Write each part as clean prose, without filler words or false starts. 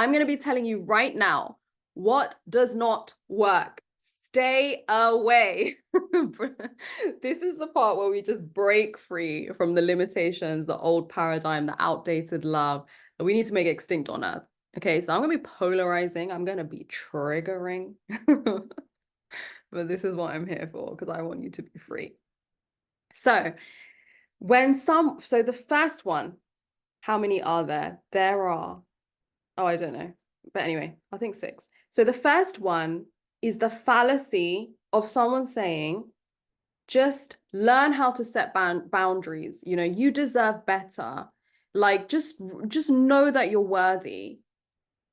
I'm going to be telling you right now what does not work. Stay away. This is the part where we just break free from the limitations, the old paradigm, the outdated love that we need to make extinct on Earth. Okay, so I'm going to be polarizing. I'm going to be triggering. But this is what I'm here for, because I want you to be free. So the first one, how many are there? There are, oh, I don't know. But anyway, I think 6. So the first one is the fallacy of someone saying, just learn how to set boundaries. You know, you deserve better. Like, just know that you're worthy.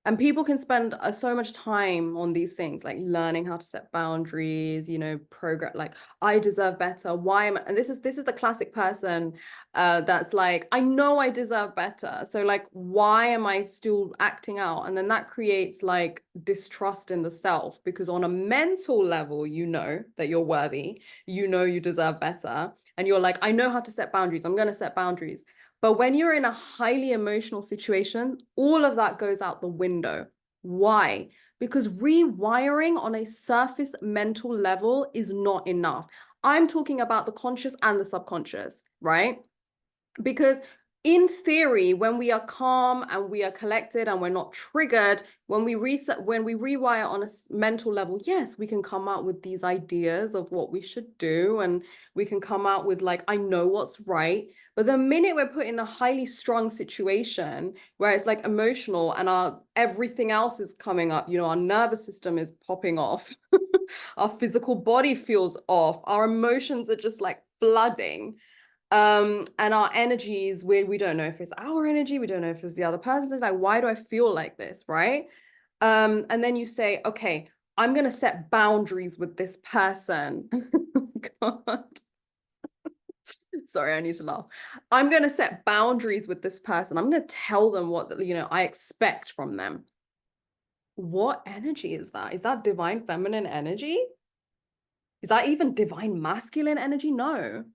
And people can spend so much time on these things, like learning how to set boundaries, you know, progress, like, I deserve better. Why am I? And this is the classic person that's like, I know I deserve better. So like, why am I still acting out? And then that creates like distrust in the self, because on a mental level, you know that you're worthy, you know you deserve better. And you're like, I know how to set boundaries. I'm going to set boundaries. But when you're in a highly emotional situation, all of that goes out the window. Why? Because rewiring on a surface mental level is not enough. I'm talking about the conscious and the subconscious, right? Because in theory, when we are calm and we are collected and we're not triggered, when we rewire on a mental level, yes, we can come out with these ideas of what we should do, and we can come out with like, I know what's right. But the minute we're put in a highly strung situation where it's like emotional and our everything else is coming up, you know, our nervous system is popping off, our physical body feels off, our emotions are just like flooding. And our energies, we don't know if it's our energy, we don't know if it's the other person's. It's like, why do I feel like this, right? And then you say, okay, I'm gonna set boundaries with this person. God. Sorry, I need to laugh. I'm gonna set boundaries with this person. I'm gonna tell them what, you know, I expect from them. What energy is that? Is that divine feminine energy? Is that even divine masculine energy? No.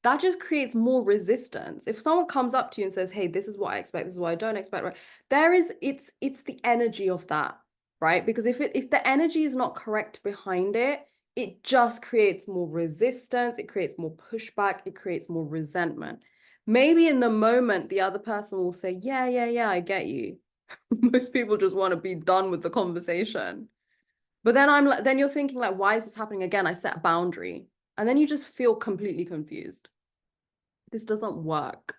That just creates more resistance. If someone comes up to you and says, hey, this is what I expect, this is what I don't expect, right? It's the energy of that, right? Because if the energy is not correct behind it, it just creates more resistance, it creates more pushback, it creates more resentment. Maybe in the moment, the other person will say, yeah, I get you. Most people just want to be done with the conversation. But then you're thinking like, why is this happening again? I set a boundary. And then you just feel completely confused. This doesn't work.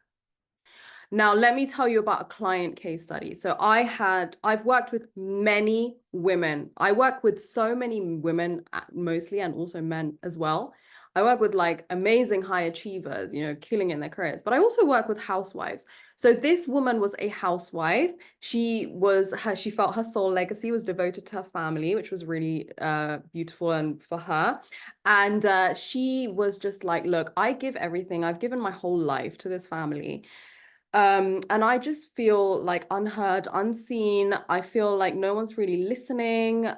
Now, let me tell you about a client case study. So I've worked with many women. I work with so many women mostly, and also men as well. I work with like amazing high achievers, you know, killing in their careers, but I also work with housewives. So this woman was a housewife. She felt her soul legacy was devoted to her family, which was really beautiful and for her. And she was just like, look, I give everything. I've given my whole life to this family. And I just feel like unheard, unseen. I feel like no one's really listening.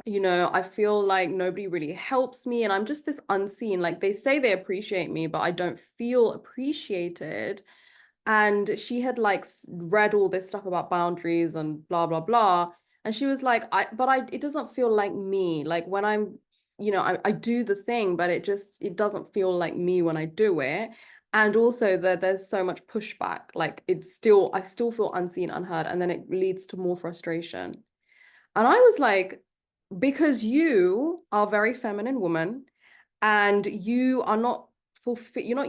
You know, I feel like nobody really helps me, and I'm just this unseen. Like, they say they appreciate me, but I don't feel appreciated. And she had like read all this stuff about boundaries and blah blah blah, and she was like, it doesn't feel like me. Like when I'm, you know, I do the thing, but it doesn't feel like me when I do it. And also that there's so much pushback. Like I still feel unseen, unheard, and then it leads to more frustration. And I was like, because you are a very feminine woman, and you're not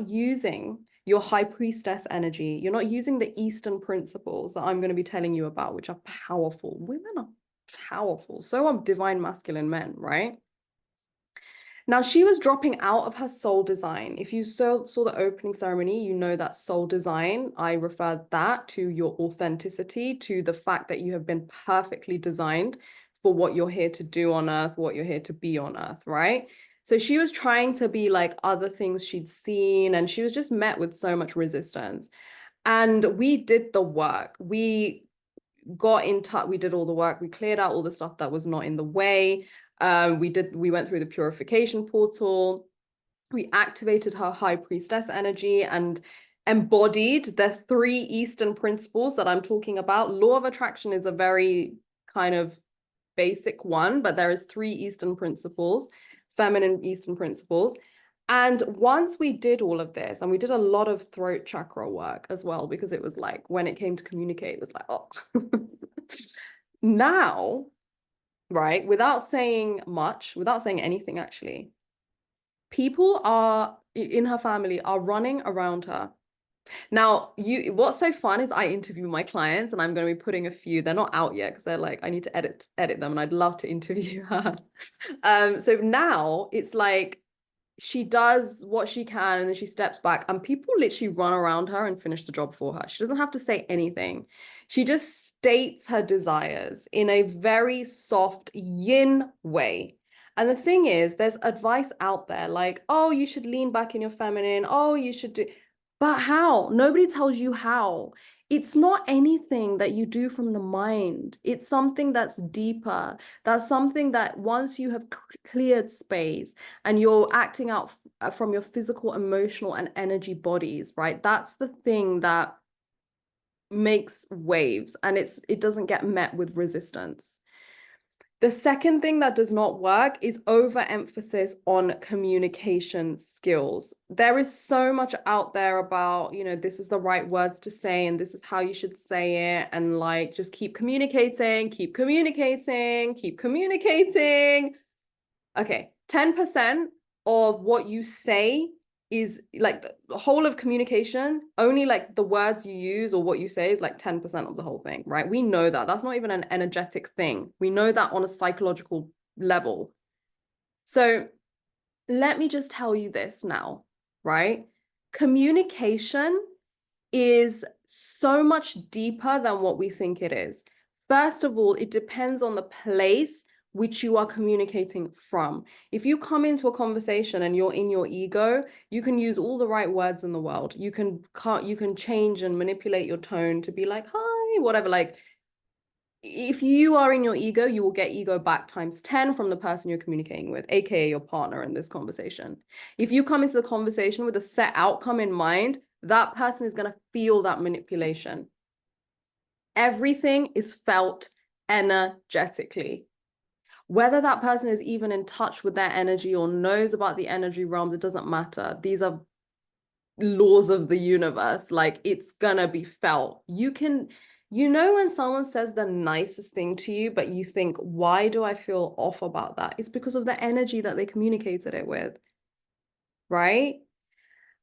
using your high priestess energy. You're not using the Eastern principles that I'm going to be telling you about, which are powerful. Women are powerful. So are divine masculine men, right? Now, she was dropping out of her soul design. If you saw the opening ceremony, you know that soul design, I referred that to your authenticity, to the fact that you have been perfectly designed for what you're here to do on earth, what you're here to be on earth, right? So she was trying to be like other things she'd seen, and she was just met with so much resistance. And we did the work. We got in touch, we did all the work, we cleared out all the stuff that was not in the way. We went through the purification portal, we activated her high priestess energy, and embodied the 3 Eastern principles that I'm talking about. Law of attraction is a very kind of basic one, but there is 3 Eastern principles, feminine Eastern principles. And once we did all of this, and we did a lot of throat chakra work as well, because it was like, when it came to communicate, it was like, oh. Now, right, without saying much, without saying anything actually, people are in her family are running around her. Now, what's so fun is I interview my clients, and I'm going to be putting a few. They're not out yet because they're like, I need to edit them, and I'd love to interview her. So now it's like she does what she can, and then she steps back, and people literally run around her and finish the job for her. She doesn't have to say anything. She just states her desires in a very soft yin way. And the thing is, there's advice out there like, oh, you should lean back in your feminine. Oh, you should do. But how? Nobody tells you how. It's not anything that you do from the mind. It's something that's deeper. That's something that once you have cleared space and you're acting out from your physical, emotional, and energy bodies, right? That's the thing that makes waves, and it doesn't get met with resistance. The second thing that does not work is overemphasis on communication skills. There is so much out there about, this is the right words to say, and this is how you should say it. And like, just keep communicating, keep communicating, keep communicating. Okay, 10% of what you say is like the whole of communication. Only like the words you use or what you say is like 10% of the whole thing, right? We know that. That's not even an energetic thing. We know that on a psychological level. So let me just tell you this now, right? Communication is so much deeper than what we think it is. First of all, it depends on the place which you are communicating from. If you come into a conversation and you're in your ego, you can use all the right words in the world. You can change and manipulate your tone to be like, hi, whatever. Like, if you are in your ego, you will get ego back times 10 from the person you're communicating with, aka your partner in this conversation. If you come into the conversation with a set outcome in mind, that person is going to feel that manipulation. Everything is felt energetically. Whether that person is even in touch with their energy or knows about the energy realms, it doesn't matter. These are laws of the universe. Like, it's gonna be felt. When someone says the nicest thing to you, but you think, why do I feel off about that? It's because of the energy that they communicated it with, right?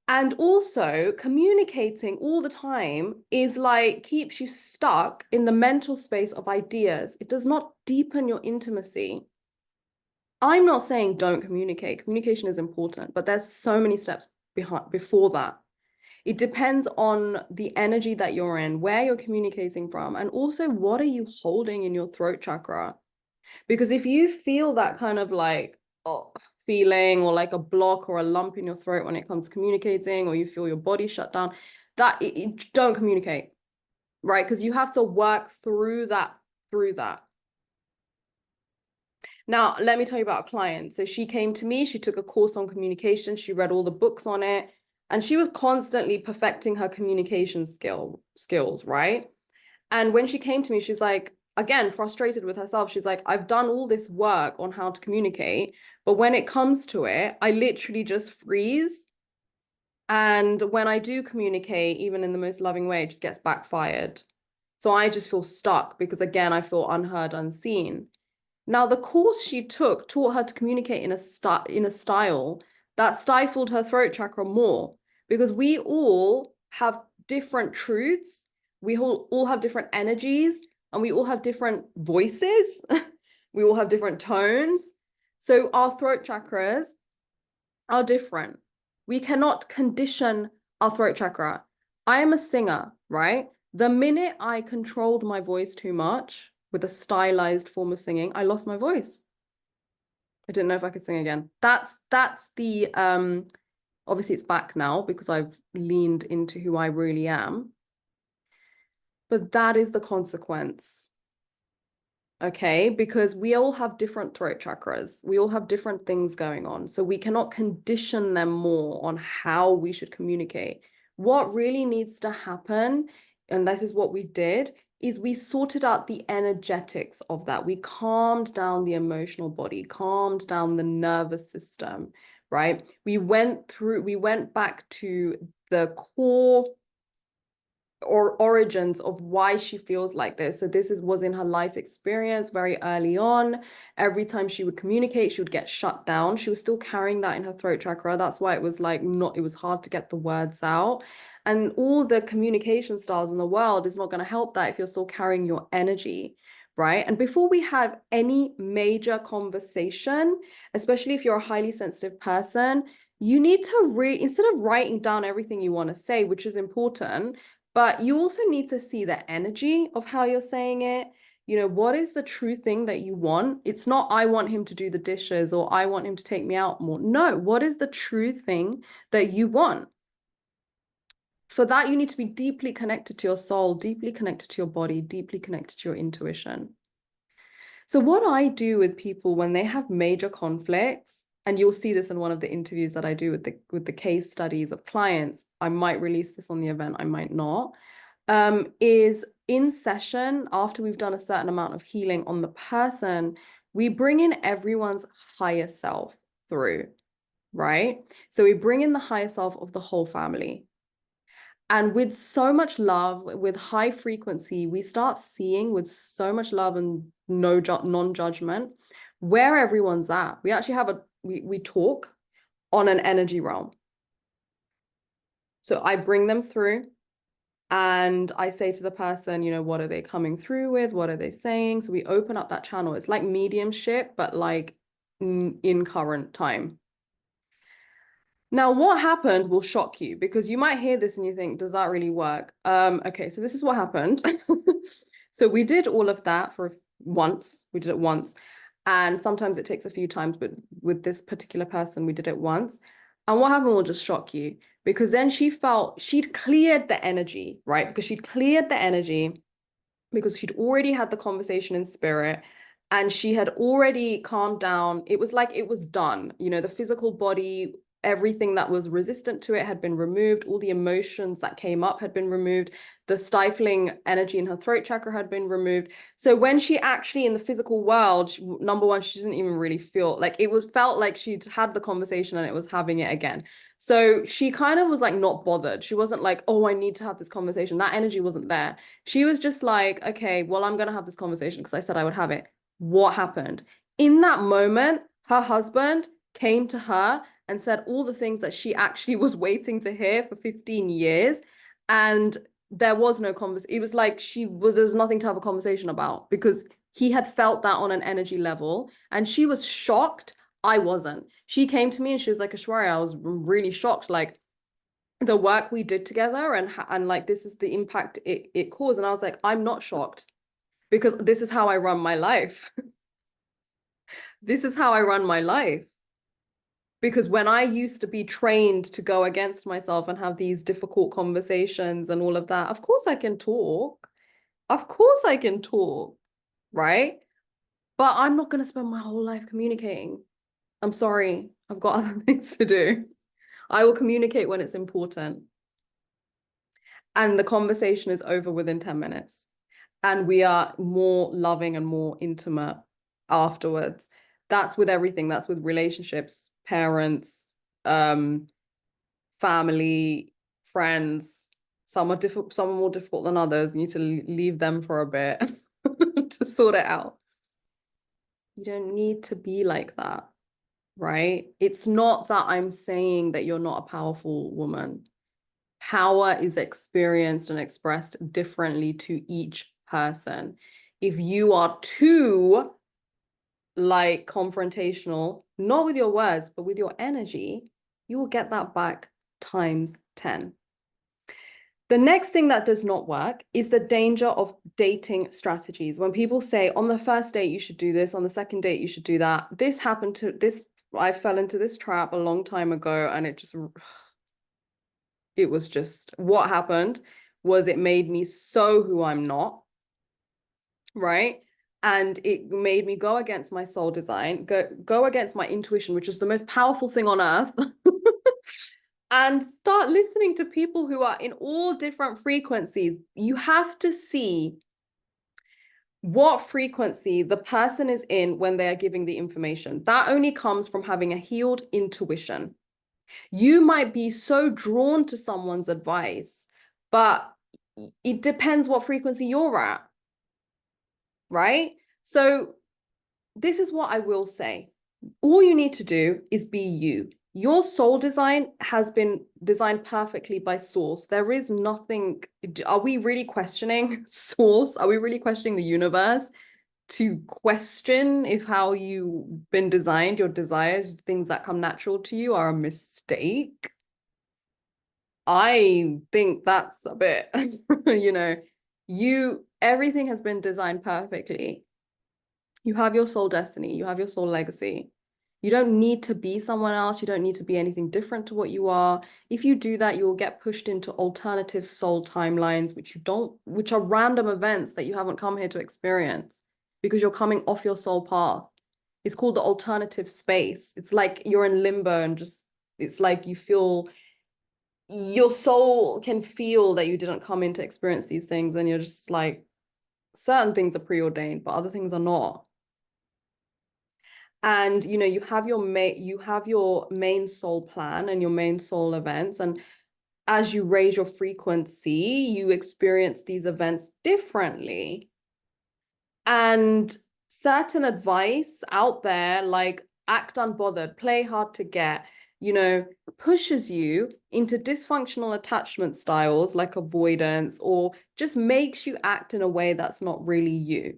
And also, communicating all the time is like keeps you stuck in the mental space of ideas. It does not deepen your intimacy. I'm not saying don't communicate. Communication is important, but there's so many steps before that. It depends on the energy that you're in, where you're communicating from, and also what are you holding in your throat chakra? Because if you feel that kind of like feeling or like a block or a lump in your throat when it comes to communicating, or you feel your body shut down, don't communicate, right? Because you have to work through that. Now, let me tell you about a client. So she came to me, she took a course on communication, she read all the books on it, and she was constantly perfecting her communication skills, right? And when she came to me, she's like, again, frustrated with herself. She's like, I've done all this work on how to communicate, but when it comes to it, I literally just freeze. And when I do communicate, even in the most loving way, it just gets backfired. So I just feel stuck because, again, I feel unheard, unseen. Now, the course she took taught her to communicate in a style that stifled her throat chakra more, because we all have different truths. We all have different energies, and we all have different voices. We all have different tones. So our throat chakras are different. We cannot condition our throat chakra. I am a singer, right? The minute I controlled my voice too much with a stylized form of singing, I lost my voice. I didn't know if I could sing again. That's the obviously it's back now because I've leaned into who I really am. But that is the consequence. Okay, because we all have different throat chakras. We all have different things going on. So we cannot condition them more on how we should communicate. What really needs to happen, and this is what we did, is we sorted out the energetics of that. We calmed down the emotional body, calmed down the nervous system, right? We went back to the core or origins of why she feels like this. So this was in her life experience very early on. Every time she would communicate, she would get shut down. She was still carrying that in her throat chakra. That's why it was like it was hard to get the words out. And all the communication styles in the world is not going to help that if you're still carrying your energy, right? And before we have any major conversation, especially if you're a highly sensitive person, you need to instead of writing down everything you want to say, which is important, but you also need to see the energy of how you're saying it. You know, what is the true thing that you want? It's not, I want him to do the dishes or I want him to take me out more. No, what is the true thing that you want? For that, you need to be deeply connected to your soul, deeply connected to your body, deeply connected to your intuition. So what I do with people when they have major conflicts, and you'll see this in one of the interviews that I do with the case studies of clients, I might release this on the event, I might not, is in session, after we've done a certain amount of healing on the person, we bring in everyone's higher self through, right? So we bring in the higher self of the whole family. And with so much love, with high frequency, we start seeing with so much love and no non-judgment where everyone's at. We actually have we talk on an energy realm. So I bring them through and I say to the person, you know, what are they coming through with? What are they saying? So we open up that channel. It's like mediumship, but like in current time. Now, what happened will shock you because you might hear this and you think, does that really work? Okay, so this is what happened. So we did all of that for once. We did it once. And sometimes it takes a few times, but with this particular person, we did it once. And what happened will just shock you because then she felt she'd cleared the energy, right? Because she'd cleared the energy because she'd already had the conversation in spirit and she had already calmed down. It was like it was done. You know, the physical body, everything that was resistant to it had been removed. All the emotions that came up had been removed. The stifling energy in her throat chakra had been removed. So when she actually in the physical world, number one, she didn't even really feel like felt like she'd had the conversation and it was having it again. So she kind of was like not bothered. She wasn't like, oh, I need to have this conversation. That energy wasn't there. She was just like, okay, well, I'm going to have this conversation because I said I would have it. What happened? In that moment, her husband came to her and said all the things that she actually was waiting to hear for 15 years. And there was no conversation. It was like there's nothing to have a conversation about because he had felt that on an energy level. And she was shocked. I wasn't. She came to me and she was like, Ashwarya, I was really shocked. Like, the work we did together and like this is the impact it caused. And I was like, I'm not shocked because this is how I run my life. This is how I run my life. Because when I used to be trained to go against myself and have these difficult conversations and all of that, of course I can talk. Of course I can talk, right? But I'm not going to spend my whole life communicating. I'm sorry. I've got other things to do. I will communicate when it's important. And the conversation is over within 10 minutes. And we are more loving and more intimate afterwards. That's with everything. That's with relationships, parents, family, friends. Some are difficult, some are more difficult than others. You need to leave them for a bit to sort it out. You don't need to be like that, right? It's not that I'm saying that you're not a powerful woman. Power is experienced and expressed differently to each person. If you are too like confrontational, not with your words, but with your energy, you will get that back times 10. The next thing that does not work is the danger of dating strategies. When people say on the first date, you should do this, on the second date, you should do that. This happened to this, I fell into this trap a long time ago and it was just what happened was it made me so who I'm not, right? And it made me go against my soul design, go against my intuition, which is the most powerful thing on earth. and start listening to people who are in all different frequencies. You have to see what frequency the person is in when they are giving the information. That only comes from having a healed intuition. You might be so drawn to someone's advice, but it depends what frequency you're at, right? So this is what I will say. All you need to do is be you. Your soul design has been designed perfectly by source. There is nothing. Are we really questioning source? Are we really questioning the universe to question if how you've been designed, your desires, things that come natural to you are a mistake? I think that's a bit, everything has been designed perfectly. You have your soul destiny, you have your soul legacy. You don't need to be someone else. You don't need to be anything different to what you are. If you do that, you will get pushed into alternative soul timelines, which are random events that you haven't come here to experience because you're coming off your soul path. It's called the alternative space. It's like you're in limbo and it's like you feel your soul can feel that you didn't come in to experience these things, and you're just like, certain things are preordained, but other things are not. And you have your main soul plan and your main soul events, and as you raise your frequency, you experience these events differently. And certain advice out there, like act unbothered, play hard to get, pushes you into dysfunctional attachment styles like avoidance, or just makes you act in a way that's not really you.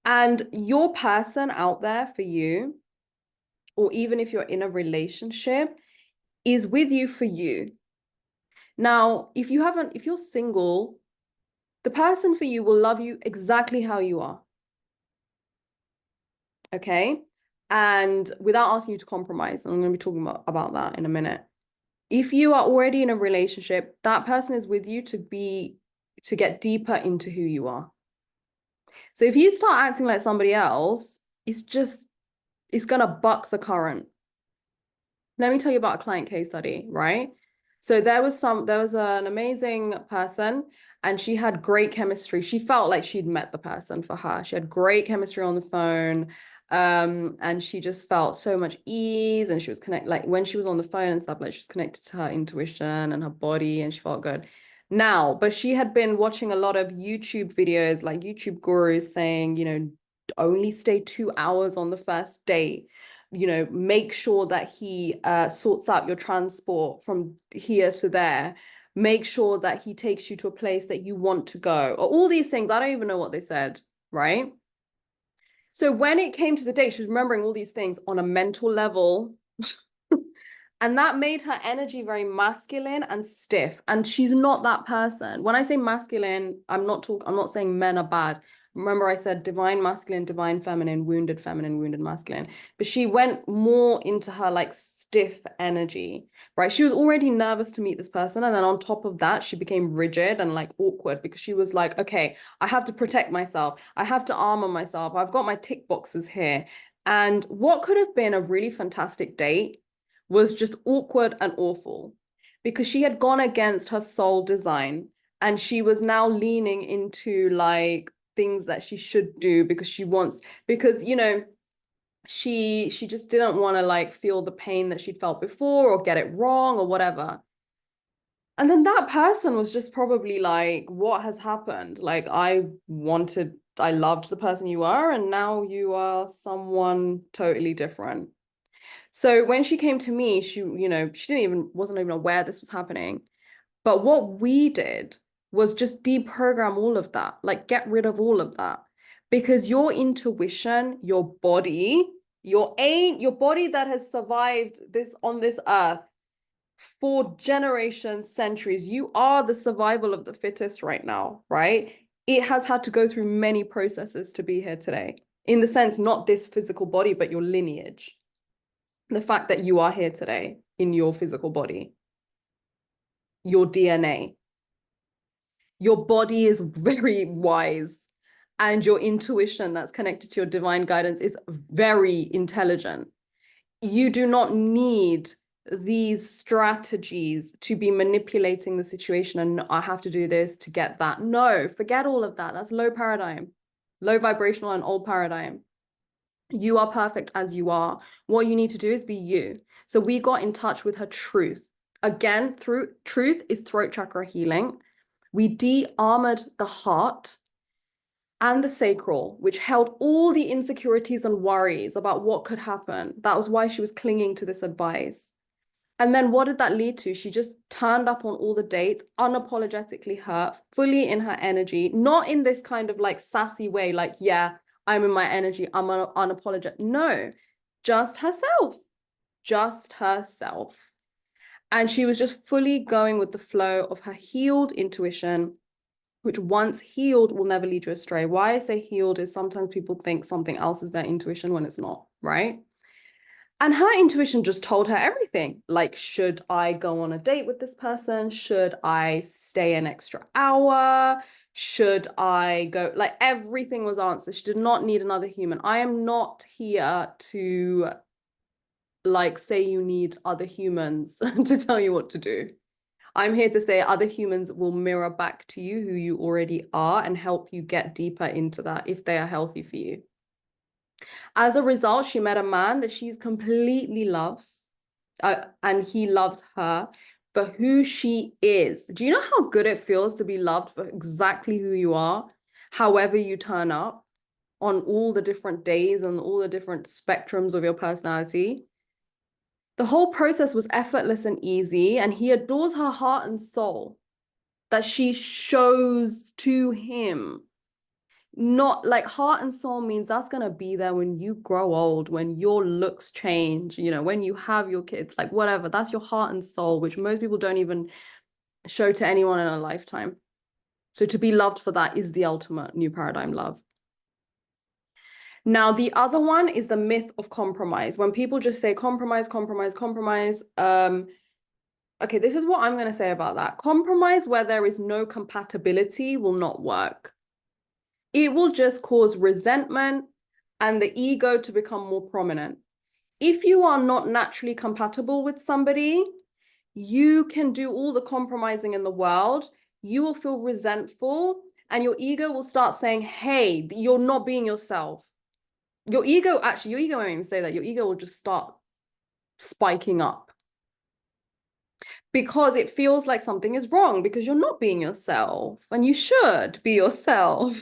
And your person out there for you, or even if you're in a relationship, is with you for you. Now, if you're single, the person for you will love you exactly how you are. Okay? And without asking you to compromise, and I'm going to be talking about that in a minute. If you are already in a relationship, that person is with you to get deeper into who you are. So if you start acting like somebody else, it's gonna buck the current. Let me tell you about a client case study, right? So there was an amazing person, and she had great chemistry. She felt like she'd met the person for her. She had great chemistry on the phone. And she just felt so much ease, and she was like when she was on the phone and stuff, like she was connected to her intuition and her body, and she felt good. Now, but she had been watching a lot of YouTube videos, like YouTube gurus saying, only stay 2 hours on the first date. Make sure that he sorts out your transport from here to there. Make sure that he takes you to a place that you want to go, or all these things. I don't even know what they said, right? So when it came to the date, she was remembering all these things on a mental level. And that made her energy very masculine and stiff. And she's not that person. When I say masculine, I'm not saying men are bad. Remember, I said divine masculine, divine feminine, wounded masculine. But she went more into her like stiff energy, right? She was already nervous to meet this person. And then on top of that, she became rigid and like awkward because she was like, okay, I have to protect myself. I have to armor myself. I've got my tick boxes here. And what could have been a really fantastic date was just awkward and awful because she had gone against her soul design, and she was now leaning into like things that she should do because she just didn't want to like feel the pain that she'd felt before or get it wrong or whatever. And then that person was just probably like, what has happened? Like, I loved the person you are, and now you are someone totally different. So when she came to me, she wasn't even aware this was happening. But what we did was just deprogram all of that, like get rid of all of that. Because your intuition, your body, your body that has survived this on this earth for generations, centuries, you are the survival of the fittest right now, right? It has had to go through many processes to be here today. In the sense, not this physical body, but your lineage. The fact that you are here today in your physical body, your DNA, your body is very wise, and your intuition that's connected to your divine guidance is very intelligent. You do not need these strategies to be manipulating the situation and I have to do this to get that. No, forget all of that. That's low paradigm, low vibrational and old paradigm. You are perfect as you are. What you need to do is be you. So we got in touch with her truth. Again, through truth is throat chakra healing. We de-armored the heart and the sacral, which held all the insecurities and worries about what could happen. That was why she was clinging to this advice. And then what did that lead to? She just turned up on all the dates, unapologetically hurt, fully in her energy, not in this kind of like sassy way, like, yeah, I'm in my energy, I'm unapologetic. No, just herself, just herself. And she was just fully going with the flow of her healed intuition, which once healed will never lead you astray. Why I say healed is sometimes people think something else is their intuition when it's not, right? And her intuition just told her everything. Like, should I go on a date with this person? Should I stay an extra hour? Should I go? Like, everything was answered. She did not need another human. I am not here to, like, say you need other humans to tell you what to do. I'm here to say other humans will mirror back to you who you already are and help you get deeper into that if they are healthy for you. As a result, she met a man that she's completely loves, and he loves her for who she is. Do you know how good it feels to be loved for exactly who you are, however you turn up on all the different days and all the different spectrums of your personality? The whole process was effortless and easy, and he adores her heart and soul that she shows to him. Not like heart and soul means that's going to be there when you grow old, when your looks change, you know, when you have your kids, like whatever. That's your heart and soul, which most people don't even show to anyone in a lifetime. So to be loved for that is the ultimate new paradigm love. Now, the other one is the myth of compromise. When people just say compromise, compromise, compromise, okay, this is what I'm going to say about that. Compromise where there is no compatibility will not work. It will just cause resentment and the ego to become more prominent. If you are not naturally compatible with somebody, you can do all the compromising in the world. You will feel resentful and your ego will start saying, hey, you're not being yourself. Your ego won't even say that. Your ego will just start spiking up because it feels like something is wrong because you're not being yourself and you should be yourself.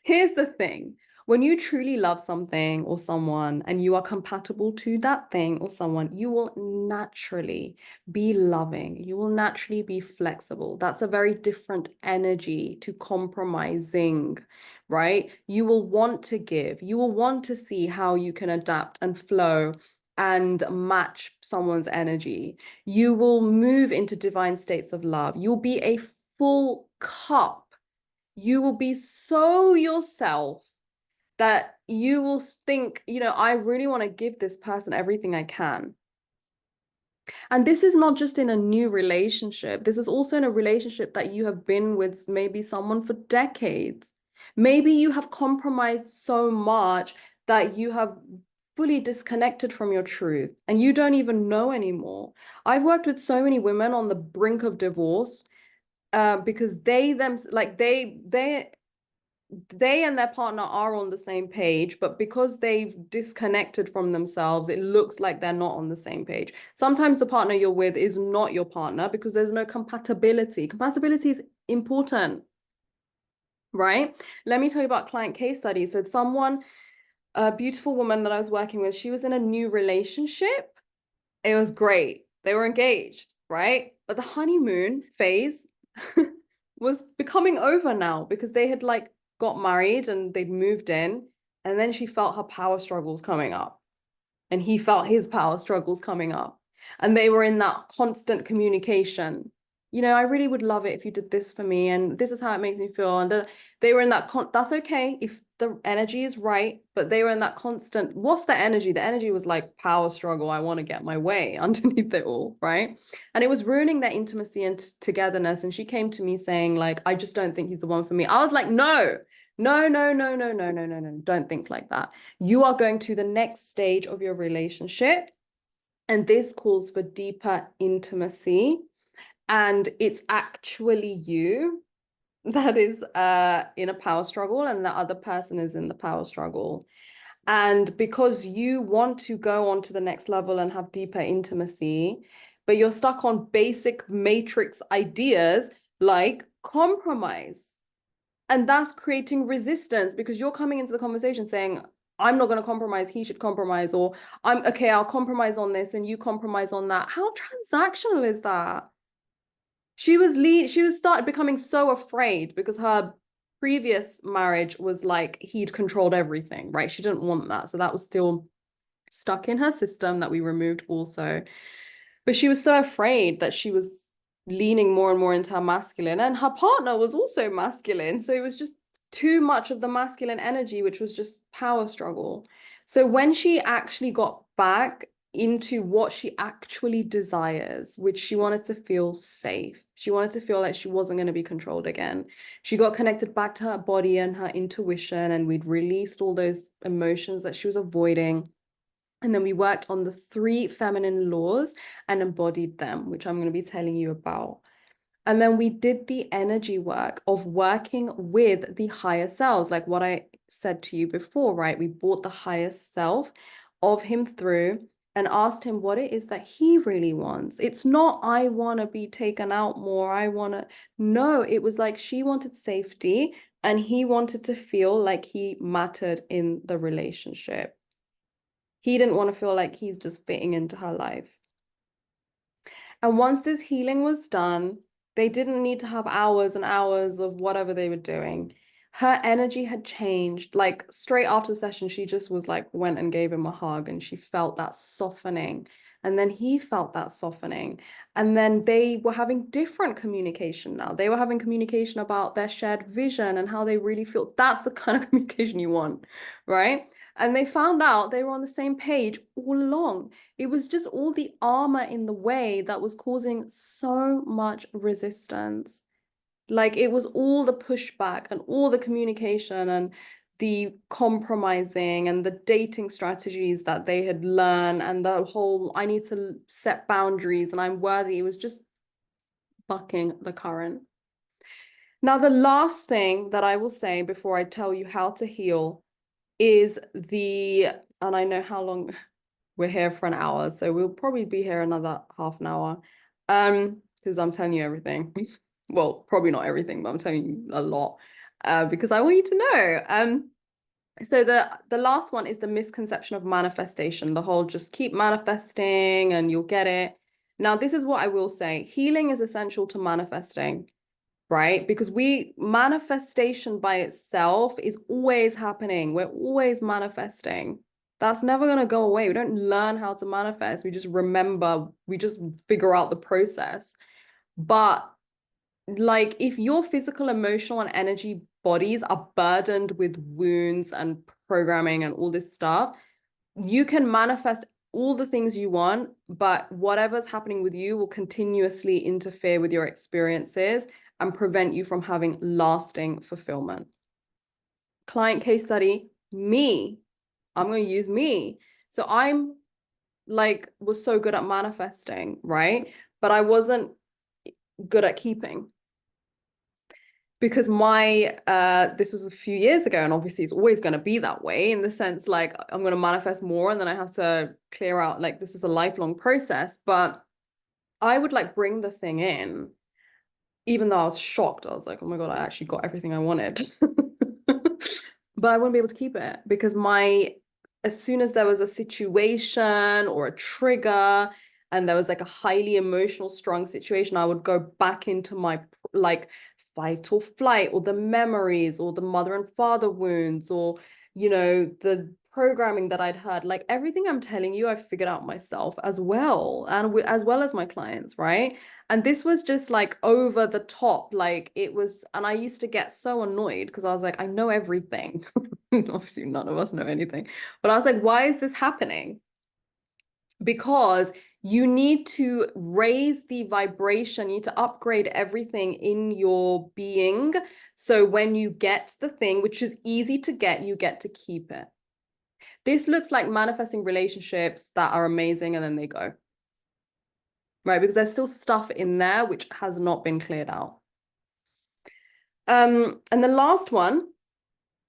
Here's the thing. When you truly love something or someone and you are compatible to that thing or someone, you will naturally be loving. You will naturally be flexible. That's a very different energy to compromising, right? You will want to give. You will want to see how you can adapt and flow and match someone's energy. You will move into divine states of love. You'll be a full cup. You will be so yourself that you will think, you know, I really want to give this person everything I can. And this is not just in a new relationship. This is also in a relationship that you have been with maybe someone for decades. Maybe you have compromised so much that you have fully disconnected from your truth and you don't even know anymore. I've worked with so many women on the brink of divorce because they and their partner are on the same page, but because they've disconnected from themselves, it looks like they're not on the same page. Sometimes the partner you're with is not your partner because there's no compatibility. Compatibility is important, right? Let me tell you about client case studies. So a beautiful woman that I was working with, she was in a new relationship. It was great. They were engaged, right? But the honeymoon phase was becoming over now because they had like got married and they'd moved in. And then she felt her power struggles coming up. And he felt his power struggles coming up. And they were in that constant communication. You know, I really would love it if you did this for me. And this is how it makes me feel. And they were in that, that's okay if the energy is right. But they were in that constant, what's the energy? The energy was like power struggle. I want to get my way underneath it all, right? And it was ruining their intimacy and togetherness. And she came to me saying, like, I just don't think he's the one for me. I was like, no, no, no, no, no, no, no, no, no. Don't think like that. You are going to the next stage of your relationship And this calls for deeper intimacy. And it's actually you that is in a power struggle, and the other person is in the power struggle. And because you want to go on to the next level and have deeper intimacy, but you're stuck on basic matrix ideas like compromise. And that's creating resistance because you're coming into the conversation saying, I'm not going to compromise, he should compromise, or I'm okay, I'll compromise on this and you compromise on that. How transactional is that? She was started becoming so afraid because her previous marriage was like he'd controlled everything, right? She didn't want that. So that was still stuck in her system that we removed also. But she was so afraid that she was leaning more and more into her masculine, and her partner was also masculine. So it was just too much of the masculine energy, which was just power struggle. So when she actually got back into what she actually desires, which she wanted to feel safe, she wanted to feel like she wasn't going to be controlled again. She got connected back to her body and her intuition, and we'd released all those emotions that she was avoiding. And then we worked on the 3 feminine laws and embodied them, which I'm going to be telling you about. And then we did the energy work of working with the higher selves, like what I said to you before, right? We brought the higher self of him through and asked him what it is that he really wants. It's not, I want to be taken out more. I want to, no, it was like she wanted safety and he wanted to feel like he mattered in the relationship. He didn't want to feel like he's just fitting into her life. And once this healing was done, they didn't need to have hours and hours of whatever they were doing. Her energy had changed. Like straight after the session, she just was like, went and gave him a hug and she felt that softening. And then he felt that softening. And then they were having different communication now. They were having communication about their shared vision and how they really feel. That's the kind of communication you want, right? And they found out they were on the same page all along. It was just all the armor in the way that was causing so much resistance. Like it was all the pushback and all the communication and the compromising and the dating strategies that they had learned and the whole, I need to set boundaries and I'm worthy. It was just bucking the current. Now, the last thing that I will say before I tell you how to heal is and I know how long we're here for an hour, so we'll probably be here another half an hour. Because I'm telling you everything. Well, probably not everything, but I'm telling you a lot. Because I want you to know. So the last one is the misconception of manifestation, the whole just keep manifesting and you'll get it. Now, this is what I will say. Healing is essential to manifesting, right? Because manifestation by itself is always happening. We're always manifesting. That's never going to go away. We don't learn how to manifest. We just remember, we just figure out the process. But like if your physical, emotional, and energy bodies are burdened with wounds and programming and all this stuff, you can manifest all the things you want, but whatever's happening with you will continuously interfere with your experiences and prevent you from having lasting fulfillment. Client case study, me. I'm going to use me. So I'm like, was so good at manifesting, right? But I wasn't good at keeping. Because this was a few years ago, and obviously it's always going to be that way in the sense like I'm going to manifest more and then I have to clear out, like this is a lifelong process. But I would like bring the thing in, even though I was shocked. I was like, oh my God, I actually got everything I wanted. But I wouldn't be able to keep it because as soon as there was a situation or a trigger and there was like a highly emotional, strong situation, I would go back into my like fight or flight or the memories or the mother and father wounds or, the programming that I'd heard. Like everything I'm telling you, I've figured out myself as well, and as well as my clients, right? And this was just like over the top, like it was, and I used to get so annoyed because I was like, I know everything. Obviously, none of us know anything, but I was like, why is this happening? Because you need to raise the vibration, you need to upgrade everything in your being. So when you get the thing, which is easy to get, you get to keep it. This looks like manifesting relationships that are amazing and then they go, right? Because there's still stuff in there which has not been cleared out. And the last one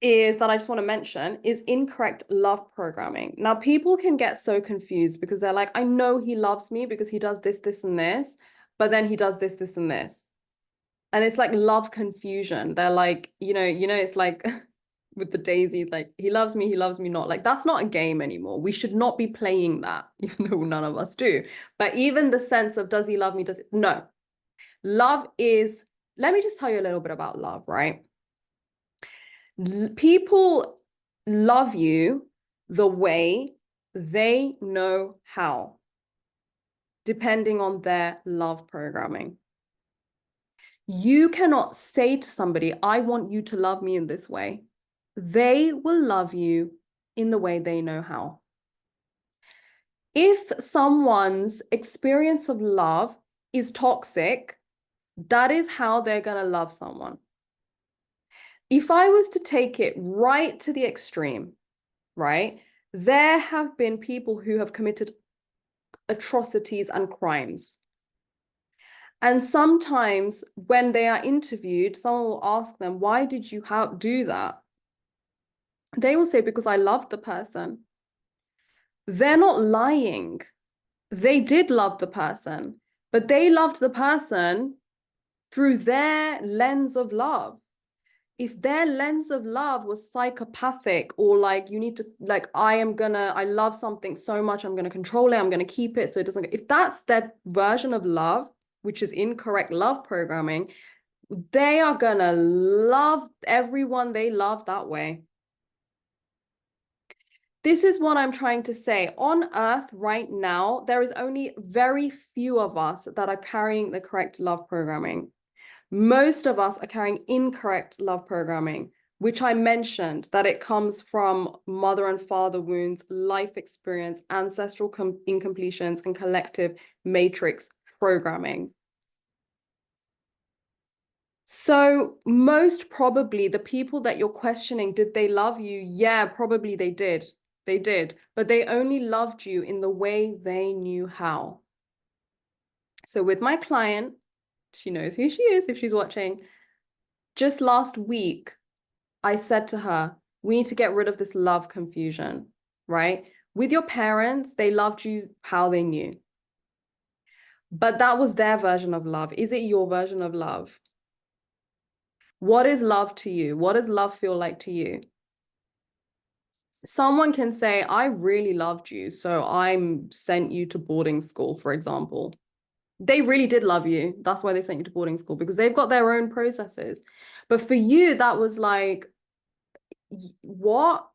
is that I just want to mention is incorrect love programming. Now, people can get so confused because they're like, I know he loves me because he does this, this, and this, but then he does this, this, and this. And it's like love confusion. They're like, it's like with the daisies, like he loves me not. Like that's not a game anymore. We should not be playing that, even though none of us do. But even the sense of does he love me? No. Love is, let me just tell you a little bit about love, right? People love you the way they know how, depending on their love programming. You cannot say to somebody, I want you to love me in this way. They will love you in the way they know how. If someone's experience of love is toxic, that is how they're going to love someone. If I was to take it right to the extreme, right, there have been people who have committed atrocities and crimes. And sometimes when they are interviewed, someone will ask them, why did you do that? They will say, because I loved the person. They're not lying. They did love the person, but they loved the person through their lens of love. If their lens of love was psychopathic or like you need to, like, I love something so much, I'm going to control it, I'm going to keep it so it doesn't, if that's their version of love, which is incorrect love programming, they are going to love everyone they love that way. This is what I'm trying to say. On Earth right now, there is only very few of us that are carrying the correct love programming. Most of us are carrying incorrect love programming, which I mentioned that it comes from mother and father wounds, life experience, ancestral incompletions, and collective matrix programming. So most probably the people that you're questioning, did they love you? Yeah, probably they did. They did, but they only loved you in the way they knew how. So with my client, she knows who she is if she's watching. Just last week, I said to her, we need to get rid of this love confusion, right? With your parents, they loved you how they knew. But that was their version of love. Is it your version of love? What is love to you? What does love feel like to you? Someone can say, I really loved you, so I sent you to boarding school, for example. They really did love you. That's why they sent you to boarding school, because they've got their own processes. But for you, that was like, what?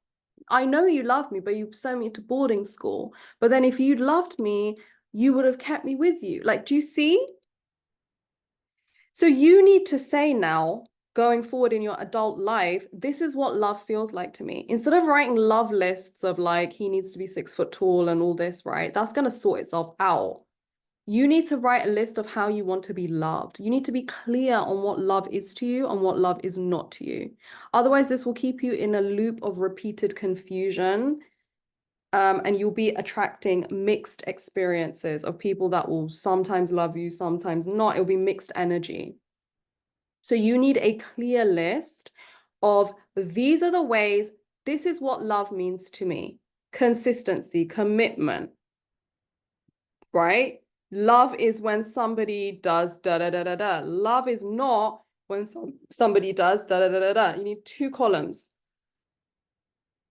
I know you love me, but you sent me to boarding school. But then if you'd loved me, you would have kept me with you. Like, do you see? So you need to say now, going forward in your adult life, this is what love feels like to me. Instead of writing love lists of like, he needs to be 6 foot tall and all this, right? That's going to sort itself out. You need to write a list of how you want to be loved. You need to be clear on what love is to you and what love is not to you. Otherwise, this will keep you in a loop of repeated confusion. And you'll be attracting mixed experiences of people that will sometimes love you, sometimes not. It'll be mixed energy. So you need a clear list of these are the ways, this is what love means to me. Consistency, commitment, right? Love is when somebody does da da da da da. Love is not when somebody does da da da da da. You need 2 columns.